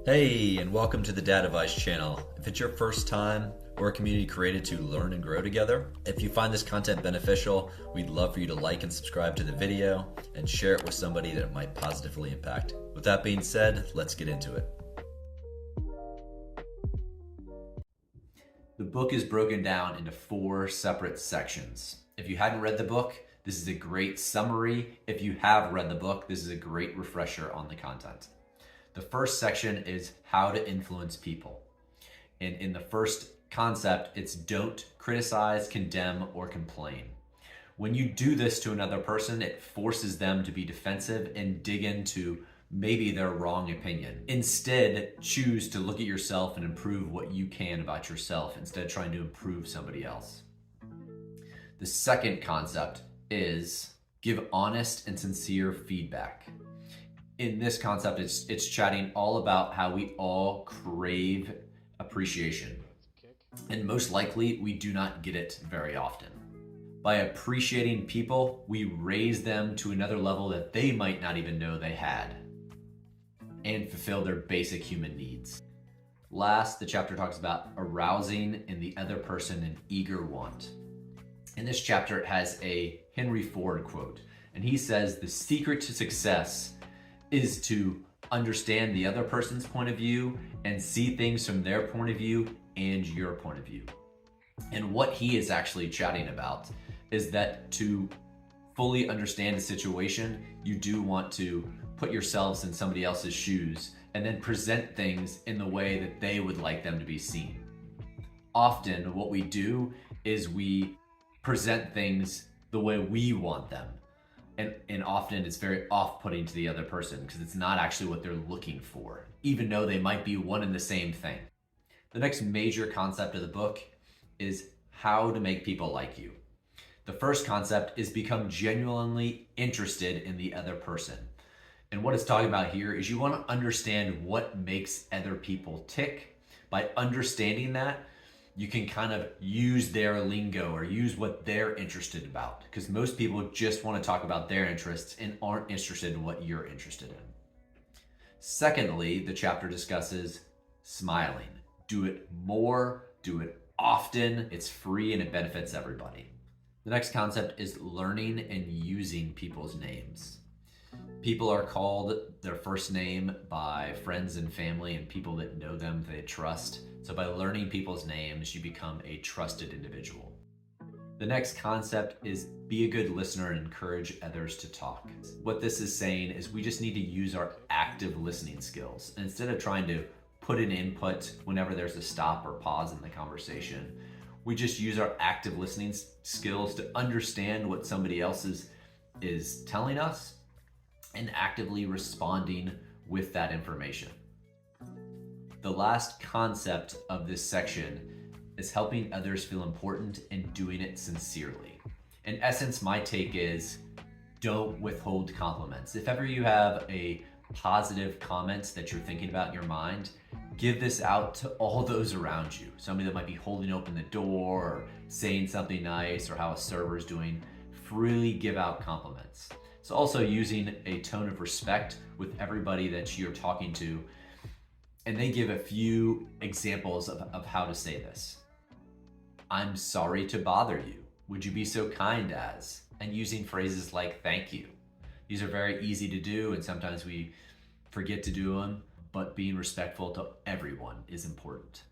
Hey, and welcome to the Dad Advice channel. If it's your first time, we're a community created to learn and grow together. If you find this content beneficial, we'd love for you to like and subscribe to the video and share it with somebody that it might positively impact. With that being said, let's get into it. The book is broken down into 4 separate sections. If you hadn't read the book, this is a great summary. If you have read the book, this is a great refresher on the content. The first section is how to influence people. And in the first concept, it's don't criticize, condemn, or complain. When you do this to another person, it forces them to be defensive and dig into maybe their wrong opinion. Instead, choose to look at yourself and improve what you can about yourself instead of trying to improve somebody else. The second concept is give honest and sincere feedback. In this concept, it's chatting all about how we all crave appreciation. And most likely, we do not get it very often. By appreciating people, we raise them to another level that they might not even know they had and fulfill their basic human needs. Last, the chapter talks about arousing in the other person an eager want. In this chapter, it has a Henry Ford quote, and he says, "The secret to success is to understand the other person's point of view and see things from their point of view and your point of view." And what he is actually chatting about is that to fully understand a situation, you do want to put yourselves in somebody else's shoes and then present things in the way that they would like them to be seen. Often what we do is we present things the way we want them. And often it's very off-putting to the other person because it's not actually what they're looking for, even though they might be one and the same thing. The next major concept of the book is how to make people like you. The first concept is become genuinely interested in the other person. And what it's talking about here is you want to understand what makes other people tick. By understanding that, you can kind of use their lingo or use what they're interested about, because most people just want to talk about their interests and aren't interested in what you're interested in. Secondly, the chapter discusses smiling. Do it more, do it often. It's free and it benefits everybody. The next concept is learning and using people's names. People are called their first name by friends and family and people that know them, they trust. So by learning people's names, you become a trusted individual. The next concept is be a good listener and encourage others to talk. What this is saying is we just need to use our active listening skills. And instead of trying to put an input whenever there's a stop or pause in the conversation, we just use our active listening skills to understand what somebody else is telling us and actively responding with that information. The last concept of this section is helping others feel important and doing it sincerely. In essence, my take is don't withhold compliments. If ever you have a positive comment that you're thinking about in your mind, give this out to all those around you. Somebody that might be holding open the door or saying something nice or how a server's doing. Freely give out compliments. It's also using a tone of respect with everybody that you're talking to. And they give a few examples of how to say this. "I'm sorry to bother you. Would you be so kind as?" And using phrases like "thank you." These are very easy to do and sometimes we forget to do them, but being respectful to everyone is important.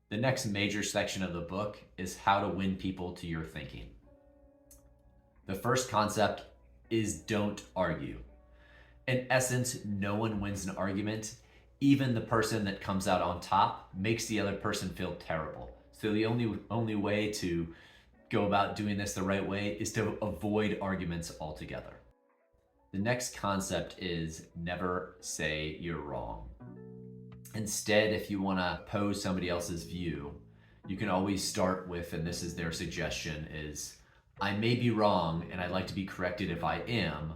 The next major section of the book is how to win people to your thinking. The first concept is don't argue. In essence, no one wins an argument. Even the person that comes out on top makes the other person feel terrible. So the only way to go about doing this the right way is to avoid arguments altogether. The next concept is never say you're wrong. Instead, if you want to oppose somebody else's view, you can always start with, and this is their suggestion, is "I may be wrong and I'd like to be corrected if I am,"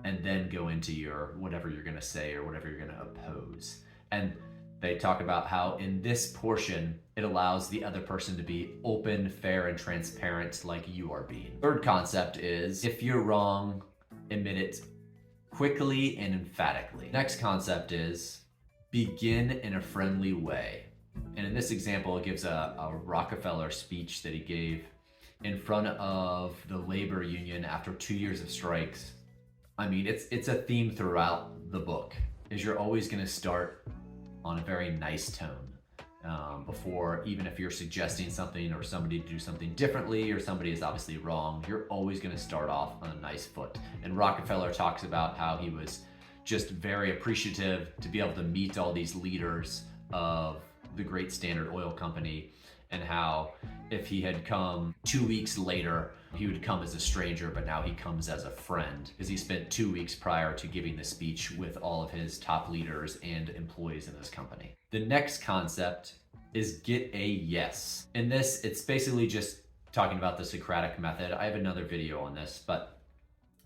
and then go into your whatever you're going to say or whatever you're going to oppose. And they talk about how in this portion, it allows the other person to be open, fair, and transparent like you are being. Third concept is if you're wrong, admit it quickly and emphatically. Next concept is begin in a friendly way. And in this example, it gives a Rockefeller speech that he gave in front of the labor union after 2 years of strikes. I mean, it's a theme throughout the book, is you're always going to start on a very nice tone before, even if you're suggesting something or somebody to do something differently or somebody is obviously wrong, you're always going to start off on a nice foot. And Rockefeller talks about how he was just very appreciative to be able to meet all these leaders of the great Standard Oil Company, and how if he had come 2 weeks later, he would come as a stranger, but now he comes as a friend, because he spent 2 weeks prior to giving the speech with all of his top leaders and employees in his company. The next concept is get a yes. In this, it's basically just talking about the Socratic method. I have another video on this, but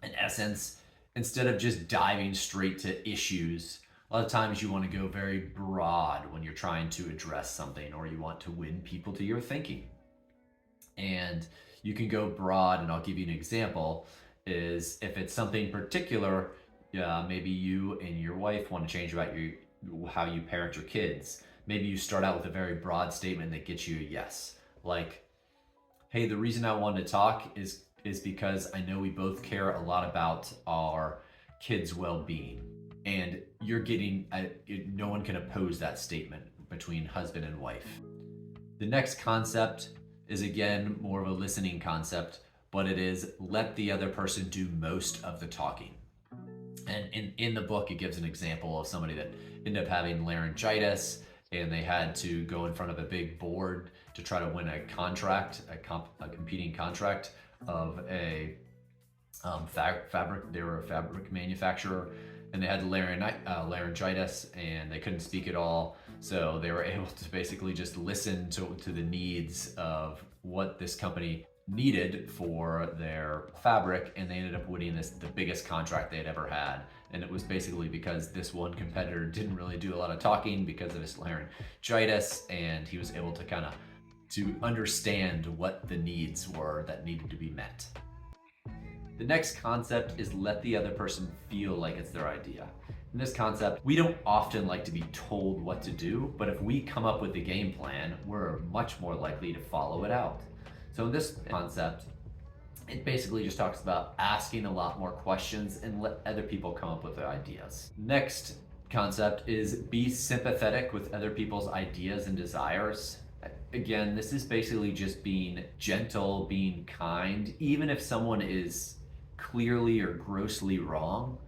in essence, instead of just diving straight to issues, a lot of times you want to go very broad when you're trying to address something, or you want to win people to your thinking. And you can go broad, and I'll give you an example, is if it's something particular, maybe you and your wife want to change about how you parent your kids. Maybe you start out with a very broad statement that gets you a yes. Like, hey, the reason I wanted to talk is because I know we both care a lot about our kids' well-being. And you're getting, no one can oppose that statement between husband and wife. The next concept is, again, more of a listening concept, but it is let the other person do most of the talking. And in the book, it gives an example of somebody that ended up having laryngitis, and they had to go in front of a big board to try to win a contract, a competing contract of a fabric. They were a fabric manufacturer, and they had laryngitis, and they couldn't speak at all. So they were able to basically just listen to the needs of what this company needed for their fabric, and they ended up winning the biggest contract they had ever had. And it was basically because this one competitor didn't really do a lot of talking because of his laryngitis, and he was able to to understand what the needs were that needed to be met. The next concept is let the other person feel like it's their idea. In this concept, we don't often like to be told what to do, but if we come up with a game plan, we're much more likely to follow it out. So in this concept, it basically just talks about asking a lot more questions and let other people come up with their ideas. Next concept is be sympathetic with other people's ideas and desires. Again, this is basically just being gentle, being kind, even if someone is clearly or grossly wrong.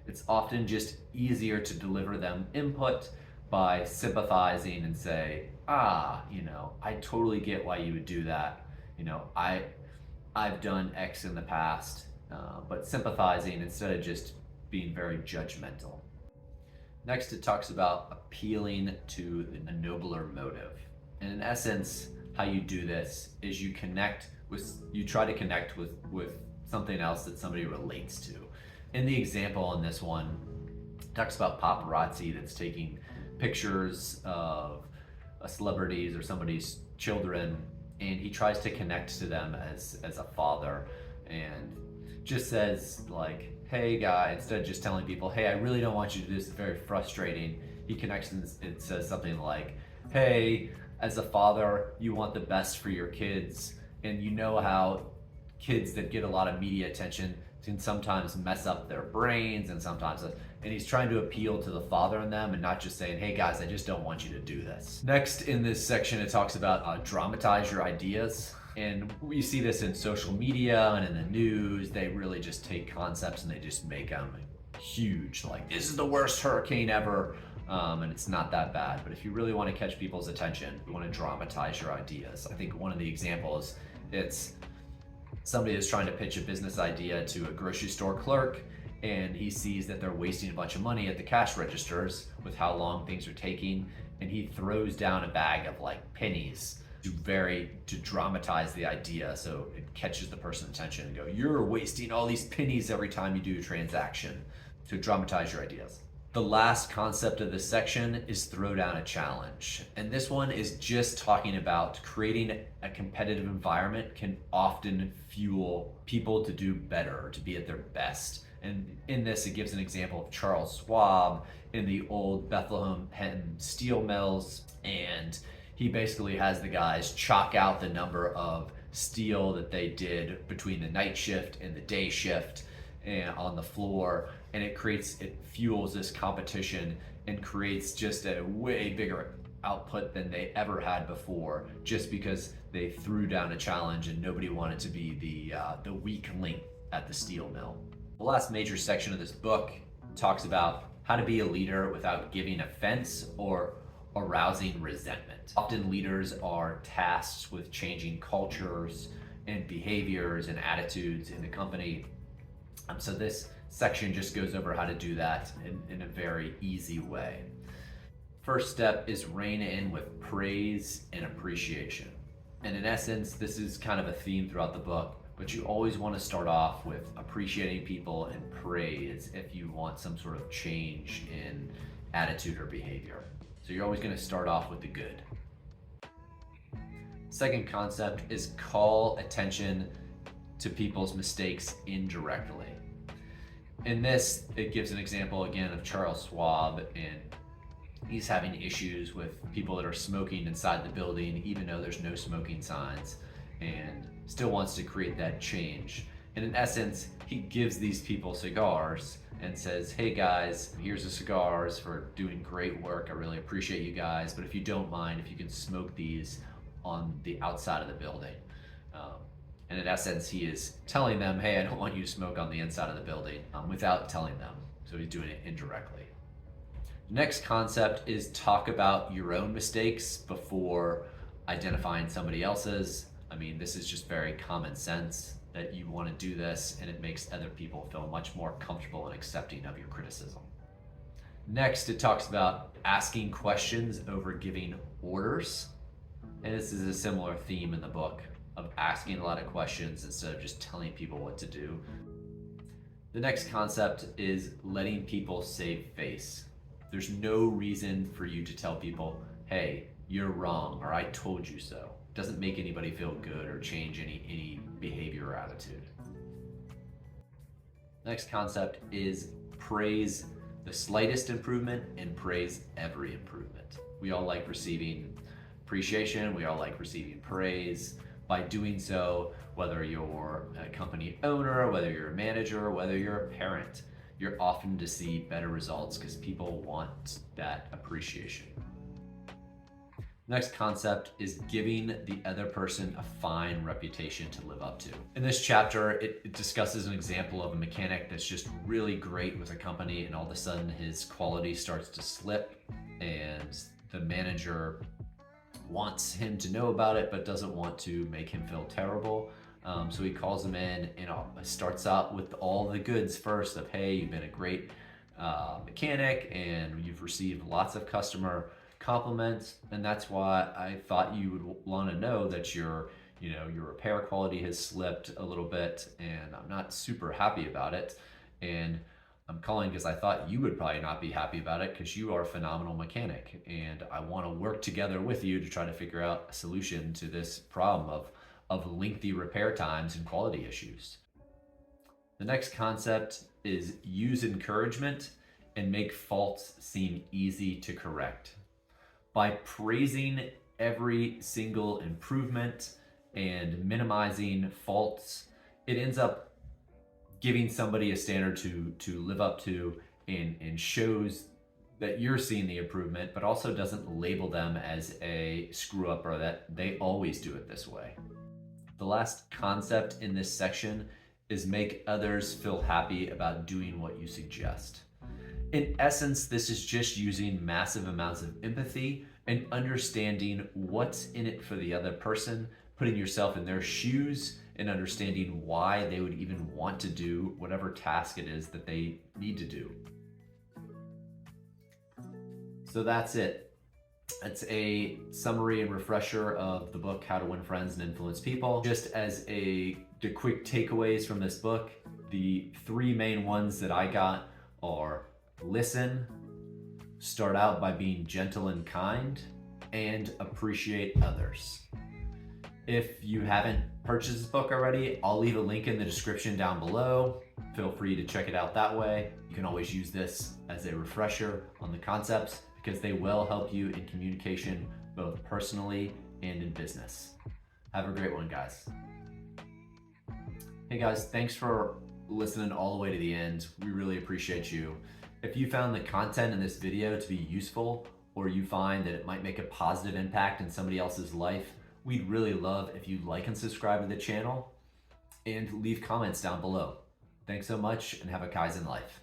It's often just easier to deliver them input by sympathizing and say, I totally get why you would do that. I've done X in the past, but sympathizing instead of just being very judgmental. Next, it talks about appealing to a nobler motive. And in essence, how you do this is you try to connect with something else that somebody relates to. In the example in this one, it talks about paparazzi that's taking pictures of celebrities or somebody's children, and he tries to connect to them as a father, and just says like, hey guy, instead of just telling people, hey, I really don't want you to do this, it's very frustrating, he connects and it says something like, hey, as a father, you want the best for your kids, and you know how kids that get a lot of media attention can sometimes mess up their brains, and he's trying to appeal to the father in them and not just saying, hey guys, I just don't want you to do this. Next in this section, it talks about dramatize your ideas. And we see this in social media and in the news. They really just take concepts and they just make them huge. Like, this is the worst hurricane ever. And it's not that bad. But if you really want to catch people's attention, you want to dramatize your ideas. I think one of the examples, it's somebody is trying to pitch a business idea to a grocery store clerk, and he sees that they're wasting a bunch of money at the cash registers with how long things are taking, and he throws down a bag of like pennies to dramatize the idea so it catches the person's attention and go, you're wasting all these pennies every time you do a transaction. To dramatize your ideas. The last concept of this section is throw down a challenge. And this one is just talking about creating a competitive environment can often fuel people to do better, to be at their best. And in this, it gives an example of Charles Schwab in the old Bethlehem steel mills. And he basically has the guys chalk out the number of steel that they did between the night shift and the day shift and on the floor. And it fuels this competition and creates just a way bigger output than they ever had before, just because they threw down a challenge and nobody wanted to be the weak link at the steel mill. The last major section of this book talks about how to be a leader without giving offense or arousing resentment. Often leaders are tasked with changing cultures and behaviors and attitudes in the company. So this section just goes over how to do that in a very easy way. First step is rein in with praise and appreciation. And in essence, this is kind of a theme throughout the book, but you always want to start off with appreciating people and praise if you want some sort of change in attitude or behavior. So you're always going to start off with the good. Second concept is call attention to people's mistakes indirectly. In this, it gives an example again of Charles Schwab, and he's having issues with people that are smoking inside the building, even though there's no smoking signs, and still wants to create that change. And in essence, he gives these people cigars and says, hey guys, here's the cigars for doing great work. I really appreciate you guys, but if you don't mind, if you can smoke these on the outside of the building. And in essence, he is telling them, hey, I don't want you to smoke on the inside of the building without telling them. So he's doing it indirectly. Next concept is talk about your own mistakes before identifying somebody else's. I mean, this is just very common sense that you want to do this, and it makes other people feel much more comfortable and accepting of your criticism. Next, it talks about asking questions over giving orders. And this is a similar theme in the book of asking a lot of questions instead of just telling people what to do. The next concept is letting people save face. There's no reason for you to tell people, hey, you're wrong, or I told you so. It doesn't make anybody feel good or change any behavior or attitude. Next concept is praise the slightest improvement and praise every improvement. We all like receiving appreciation. We all like receiving praise. By doing so, whether you're a company owner, whether you're a manager, whether you're a parent, you're often to see better results because people want that appreciation. Next concept is giving the other person a fine reputation to live up to. In this chapter, it discusses an example of a mechanic that's just really great with a company, and all of a sudden his quality starts to slip, and the manager wants him to know about it but doesn't want to make him feel terrible. So he calls him in and starts out with all the goods first of, hey, you've been a great mechanic and you've received lots of customer compliments, and that's why I thought you would want to know that your repair quality has slipped a little bit, and I'm not super happy about it. And I'm calling because I thought you would probably not be happy about it because you are a phenomenal mechanic, and I want to work together with you to try to figure out a solution to this problem of lengthy repair times and quality issues. The next concept is use encouragement and make faults seem easy to correct. By praising every single improvement and minimizing faults, it ends up giving somebody a standard to live up to, and shows that you're seeing the improvement, but also doesn't label them as a screw up or that they always do it this way. The last concept in this section is make others feel happy about doing what you suggest. In essence, this is just using massive amounts of empathy and understanding what's in it for the other person, putting yourself in their shoes and understanding why they would even want to do whatever task it is that they need to do. So that's it. It's a summary and refresher of the book, How to Win Friends and Influence People. Just as the quick takeaways from this book, the three main ones that I got are listen, start out by being gentle and kind, and appreciate others. If you haven't purchased this book already, I'll leave a link in the description down below. Feel free to check it out that way. You can always use this as a refresher on the concepts because they will help you in communication, both personally and in business. Have a great one, guys. Hey guys, thanks for listening all the way to the end. We really appreciate you. If you found the content in this video to be useful, or you find that it might make a positive impact in somebody else's life, we'd really love if you'd like and subscribe to the channel and leave comments down below. Thanks so much and have a Kaizen life.